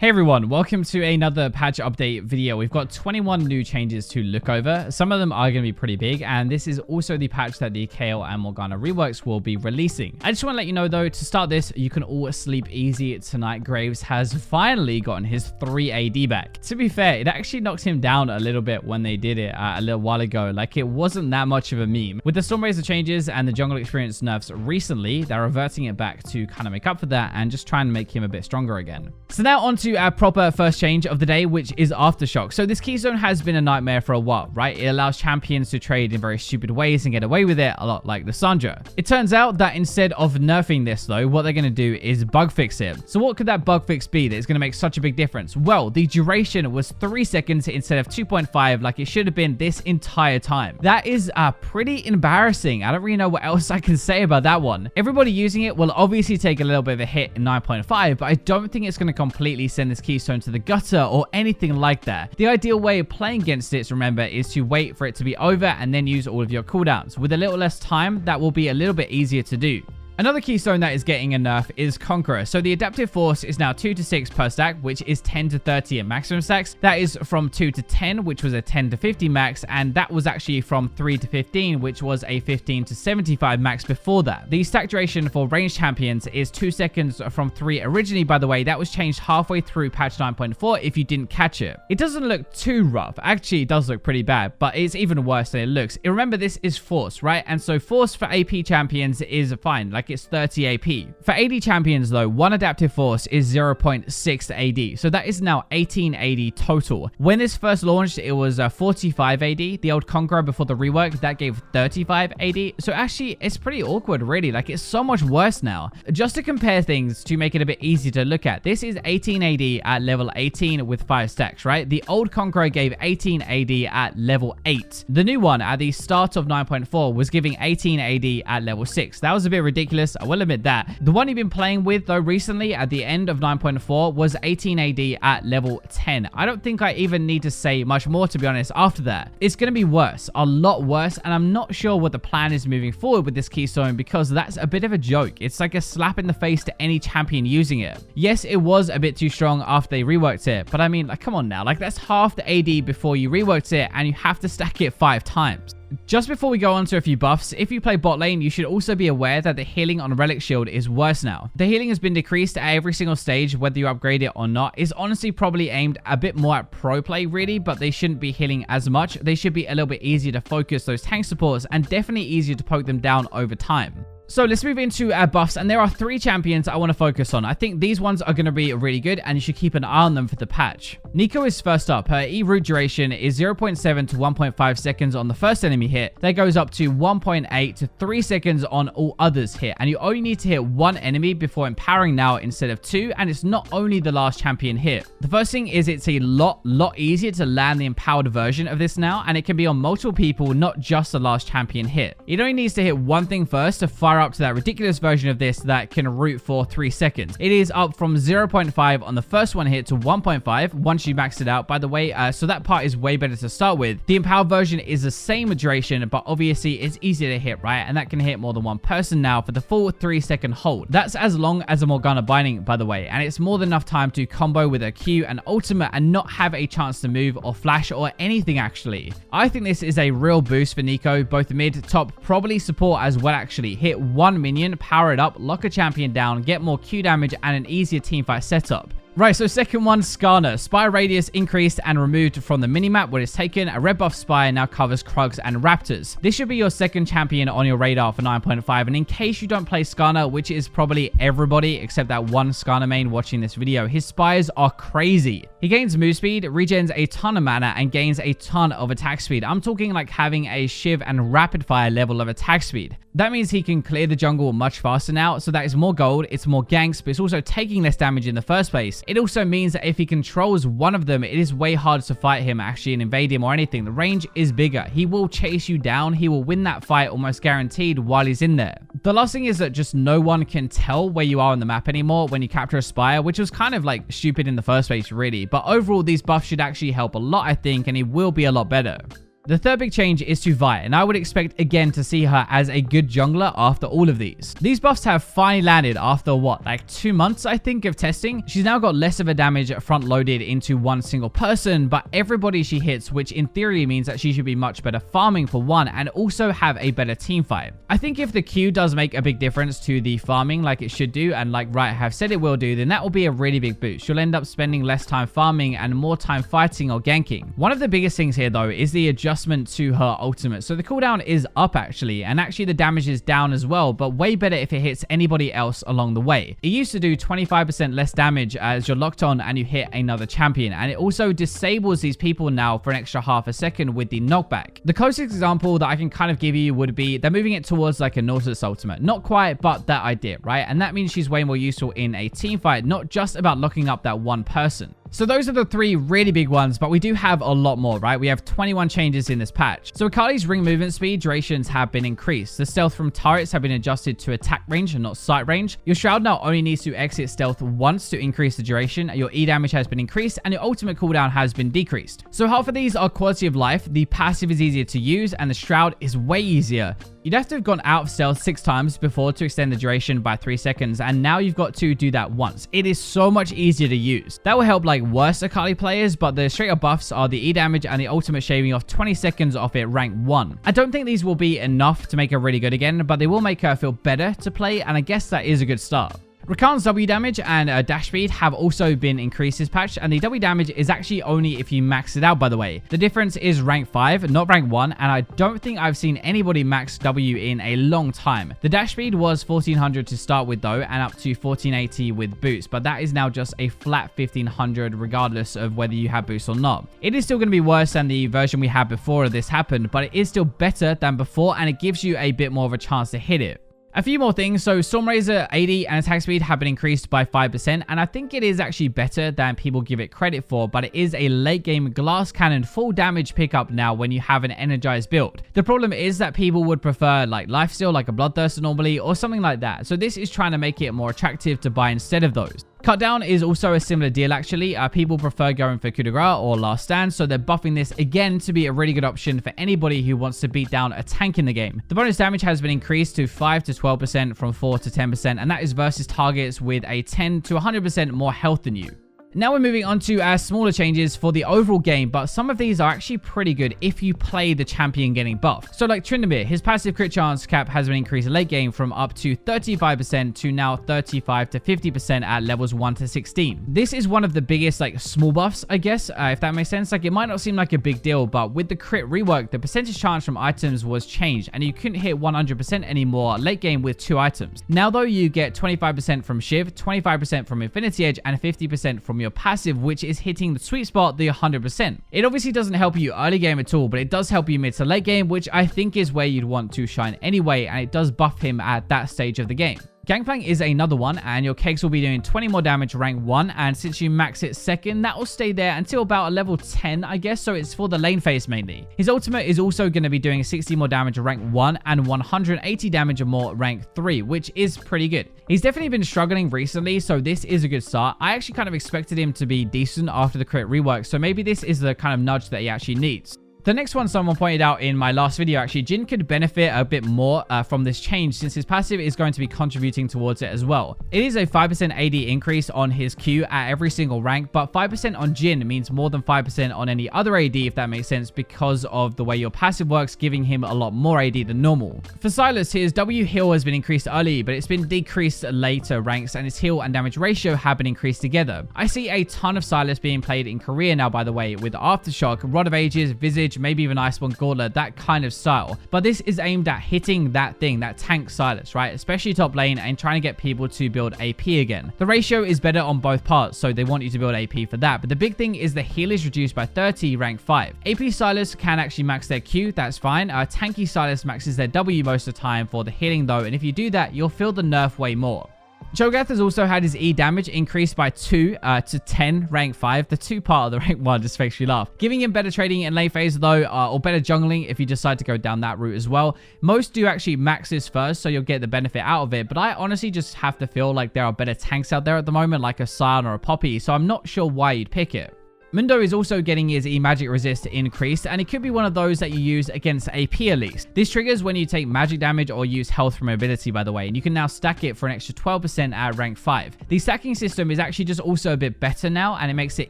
Hey everyone, welcome to another patch update video. We've got 21 new changes to look over. Some of them are going to be pretty big, and this is also the patch that the Kayle and Morgana reworks will be releasing. I just want to let you know though, to start this, you can all sleep easy tonight. Graves has finally gotten his 3 AD back. To be fair, it actually knocked him down a little bit when they did it a little while ago. Like, it wasn't that much of a meme. With the Stormraiser changes and the jungle experience nerfs recently, they're reverting it back to kind of make up for that and just trying to make him a bit stronger again. So now on to our proper first change of the day, which is Aftershock. So this keystone has been a nightmare for a while, right? It allows champions to trade in very stupid ways and get away with it, a lot like Lissandra. It turns out that instead of nerfing this though, what they're going to do is bug fix it. So what could that bug fix be that is going to make such a big difference? Well, the duration was 3 seconds instead of 2.5 like it should have been this entire time. That is pretty embarrassing. I don't really know what else I can say about that one. Everybody using it will obviously take a little bit of a hit in 9.5, but I don't think it's going to completely send this keystone to the gutter or anything like that. The ideal way of playing against it, remember, is to wait for it to be over and then use all of your cooldowns. With a little less time, that will be a little bit easier to do. Another keystone that is getting a nerf is Conqueror. So the adaptive force is now 2 to 6 per stack, which is 10 to 30 at maximum stacks. That is from 2 to 10, which was a 10 to 50 max, and that was actually from 3 to 15, which was a 15 to 75 max before that. The stack duration for ranged champions is 2 seconds from 3 originally, by the way. That was changed halfway through patch 9.4 if you didn't catch it. It doesn't look too rough. Actually, it does look pretty bad, but it's even worse than it looks. Remember, this is force, right? And so force for AP champions is fine. Like, it's 30 AP. For AD champions though, one adaptive force is 0.6 AD. So that is now 18 AD total. When this first launched, it was 45 AD. The old Conqueror before the rework, that gave 35 AD. So actually, it's pretty awkward, really. Like, it's so much worse now. Just to compare things to make it a bit easier to look at, this is 18 AD at level 18 with 5 stacks, right? The old Conqueror gave 18 AD at level 8. The new one at the start of 9.4 was giving 18 AD at level 6. That was a bit ridiculous. I will admit that. The one you've been playing with though recently at the end of 9.4 was 18 AD at level 10. I don't think I even need to say much more, to be honest, after that. It's going to be worse, a lot worse, and I'm not sure what the plan is moving forward with this keystone because that's a bit of a joke. It's like a slap in the face to any champion using it. Yes, it was a bit too strong after they reworked it, but I mean, like, come on now. Like, that's half the AD before you reworked it, and you have to stack it 5 times. Just before we go on to a few buffs, if you play bot lane, you should also be aware that the healing on Relic Shield is worse now. The healing has been decreased at every single stage, whether you upgrade it or not. It's honestly probably aimed a bit more at pro play, really, but they shouldn't be healing as much. They should be a little bit easier to focus those tank supports and definitely easier to poke them down over time. So let's move into our buffs, and there are 3 champions I want to focus on. I think these ones are going to be really good, and you should keep an eye on them for the patch. Neeko is first up. Her E-root duration is 0.7 to 1.5 seconds on the first enemy hit. That goes up to 1.8 to 3 seconds on all others hit, and you only need to hit 1 enemy before empowering now instead of 2, and it's not only the last champion hit. The first thing is it's a lot easier to land the empowered version of this now, and it can be on multiple people, not just the last champion hit. It only needs to hit one thing first to fire up to that ridiculous version of this that can root for 3 seconds. It is up from 0.5 on the first one hit to 1.5 once you maxed it out, by the way, so that part is way better to start with. The empowered version is the same duration, but obviously it's easier to hit, right? And that can hit more than one person now for the full 3-second hold. That's as long as a Morgana binding, by the way, and it's more than enough time to combo with a Q and ultimate and not have a chance to move or flash or anything actually. I think this is a real boost for Neeko, both mid, top, probably support as well actually. Hit 1 minion, power it up, lock a champion down, get more Q damage and an easier teamfight setup. Right, so second one, Skarner. Spire radius increased and removed from the minimap when it's taken. A red buff Spire now covers Krugs and Raptors. This should be your second champion on your radar for 9.5. And in case you don't play Skarner, which is probably everybody except that one Skarner main watching this video, his Spires are crazy. He gains move speed, regens a ton of mana, and gains a ton of attack speed. I'm talking like having a Shiv and rapid fire level of attack speed. That means he can clear the jungle much faster now, so that is more gold, it's more ganks, but it's also taking less damage in the first place. It also means that if he controls one of them, it is way harder to fight him actually and invade him or anything. The range is bigger. He will chase you down. He will win that fight almost guaranteed while he's in there. The last thing is that just no one can tell where you are on the map anymore when you capture a Spire, which was kind of like stupid in the first place, really. But overall, these buffs should actually help a lot, I think, and it will be a lot better. The third big change is to Vi, and I would expect again to see her as a good jungler after all of these. These buffs have finally landed after what, like 2 months I think of testing. She's now got less of a damage front loaded into one single person, but everybody she hits, which in theory means that she should be much better farming for one and also have a better team fight. I think if the Q does make a big difference to the farming like it should do, and like Riot have said it will do, then that will be a really big boost. You'll end up spending less time farming and more time fighting or ganking. One of the biggest things here though is the adjustment to her ultimate. So the cooldown is up actually, and actually the damage is down as well, but way better if it hits anybody else along the way. It used to do 25% less damage as you're locked on and you hit another champion, and it also disables these people now for an extra half a second with the knockback. The closest example that I can kind of give you would be they're moving it towards like a Nautilus ultimate. Not quite, but that idea, right? And that means she's way more useful in a team fight, not just about locking up that one person. So those are the 3 really big ones, but we do have a lot more, right? We have 21 changes in this patch. So Akali's ring movement speed durations have been increased. The stealth from turrets have been adjusted to attack range and not sight range. Your shroud now only needs to exit stealth once to increase the duration. Your E damage has been increased and your ultimate cooldown has been decreased. So half of these are quality of life. The passive is easier to use and the shroud is way easier. You'd have to have gone out of stealth 6 times before to extend the duration by 3 seconds, and now you've got to do that once. It is so much easier to use. That will help like worse Akali players, but the straight up buffs are the E damage and the ultimate shaving off 20 seconds off it rank 1. I don't think these will be enough to make her really good again, but they will make her feel better to play, and I guess that is a good start. Rakan's W damage and dash speed have also been increased this patch, and the W damage is actually only if you max it out, by the way. The difference is rank 5, not rank 1, and I don't think I've seen anybody max W in a long time. The dash speed was 1400 to start with though, and up to 1480 with boost, but that is now just a flat 1500 regardless of whether you have boost or not. It is still going to be worse than the version we had before this happened, but it is still better than before, and it gives you a bit more of a chance to hit it. A few more things. So Stormrazor 80 and attack speed have been increased by 5%, and I think it is actually better than people give it credit for, but it is a late game glass cannon full damage pickup now when you have an energized build. The problem is that people would prefer like lifesteal, like a Bloodthirster normally, or something like that. So this is trying to make it more attractive to buy instead of those. Cut down is also a similar deal actually. People prefer going for coup de grace or last stand, so they're buffing this again to be a really good option for anybody who wants to beat down a tank in the game. The bonus damage has been increased to 5 to 12% from 4 to 10%, and that is versus targets with a 10 to 100% more health than you. Now we're moving on to our smaller changes for the overall game, but some of these are actually pretty good if you play the champion getting buffed. So like Tryndamere, his passive crit chance cap has been increased late game from up to 35% to now 35 to 50% at levels 1 to 16. This is one of the biggest like small buffs, I guess, if that makes sense. Like it might not seem like a big deal, but with the crit rework, the percentage chance from items was changed and you couldn't hit 100% anymore late game with 2 items. Now though, you get 25% from Shiv, 25% from Infinity Edge, and 50% from your passive, which is hitting the sweet spot, the 100%. It obviously doesn't help you early game at all, but it does help you mid to late game, which I think is where you'd want to shine anyway, and it does buff him at that stage of the game. Gangplank is another one, and your cakes will be doing 20 more damage rank 1, and since you max it second, that will stay there until about a level 10, I guess, so it's for the lane phase mainly. His ultimate is also going to be doing 60 more damage rank 1 and 180 damage or more rank 3, which is pretty good. He's definitely been struggling recently, so this is a good start. I actually kind of expected him to be decent after the crit rework, so maybe this is the kind of nudge that he actually needs. The next one someone pointed out in my last video, actually, Jhin could benefit a bit more from this change since his passive is going to be contributing towards it as well. It is a 5% AD increase on his Q at every single rank, but 5% on Jhin means more than 5% on any other AD, if that makes sense, because of the way your passive works, giving him a lot more AD than normal. For Sylas, his W heal has been increased early, but it's been decreased later ranks, and his heal and damage ratio have been increased together. I see a ton of Sylas being played in Korea now, by the way, with Aftershock, Rod of Ages, Visage, maybe even Iceborne Gauntlet, that kind of style. But this is aimed at hitting that thing, that tank Sylas, right? Especially top lane and trying to get people to build AP again. The ratio is better on both parts, so they want you to build AP for that. But the big thing is the heal is reduced by 30 rank 5. AP Sylas can actually max their Q, that's fine. Tanky Sylas maxes their W most of the time for the healing though, and if you do that, you'll feel the nerf way more. Cho'Gath has also had his E damage increased by 2 to 10 rank 5. The 2 part of the rank 1 just makes you laugh. Giving him better trading in lane phase though, or better jungling if you decide to go down that route as well. Most do actually max this first, so you'll get the benefit out of it, but I honestly just have to feel like there are better tanks out there at the moment, like a Skarner or a Poppy, so I'm not sure why you'd pick it. Mundo is also getting his E-Magic resist increased, and it could be one of those that you use against AP at least. This triggers when you take magic damage or use health from ability, by the way, and you can now stack it for an extra 12% at rank 5. The stacking system is actually just also a bit better now, and it makes it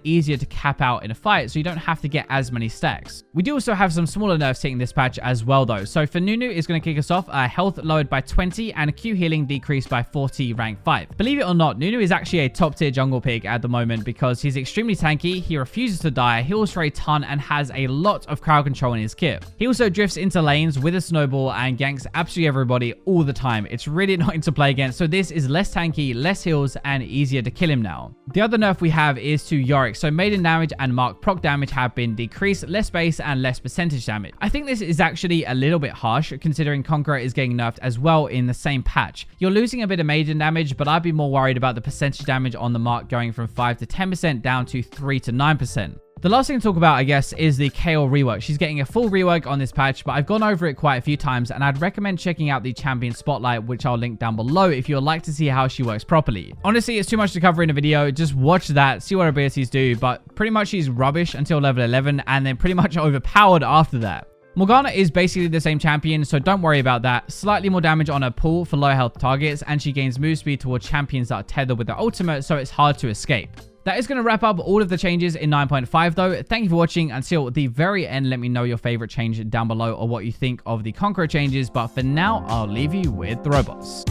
easier to cap out in a fight, so you don't have to get as many stacks. We do also have some smaller nerfs hitting this patch as well though. So for Nunu, it's going to kick us off, health lowered by 20 and Q healing decreased by 40 rank 5. Believe it or not, Nunu is actually a top tier jungle pick at the moment because he's extremely tanky, he refuses to die, heals for a ton, and has a lot of crowd control in his kit. He also drifts into lanes with a snowball and ganks absolutely everybody all the time. It's really annoying to play against, so this is less tanky, less heals, and easier to kill him now. The other nerf we have is to Yorick. So maiden damage and mark proc damage have been decreased, less base and less percentage damage. I think this is actually a little bit harsh considering Conqueror is getting nerfed as well in the same patch. You're losing a bit of maiden damage, but I'd be more worried about the percentage damage on the mark going from 5 to 10% down to 3 to 9%. The last thing to talk about, I guess, is the Kayle rework. She's getting a full rework on this patch, but I've gone over it quite a few times, and I'd recommend checking out the Champion Spotlight, which I'll link down below if you'd like to see how she works properly. Honestly, it's too much to cover in a video. Just watch that, see what her abilities do, but pretty much she's rubbish until level 11, and then pretty much overpowered after that. Morgana is basically the same champion, so don't worry about that. Slightly more damage on her pull for low health targets, and she gains move speed towards champions that are tethered with their ultimate, so it's hard to escape. That is going to wrap up all of the changes in 9.5 though. Thank you for watching. Until the very end, let me know your favorite change down below or what you think of the Conqueror changes. But for now, I'll leave you with the robots.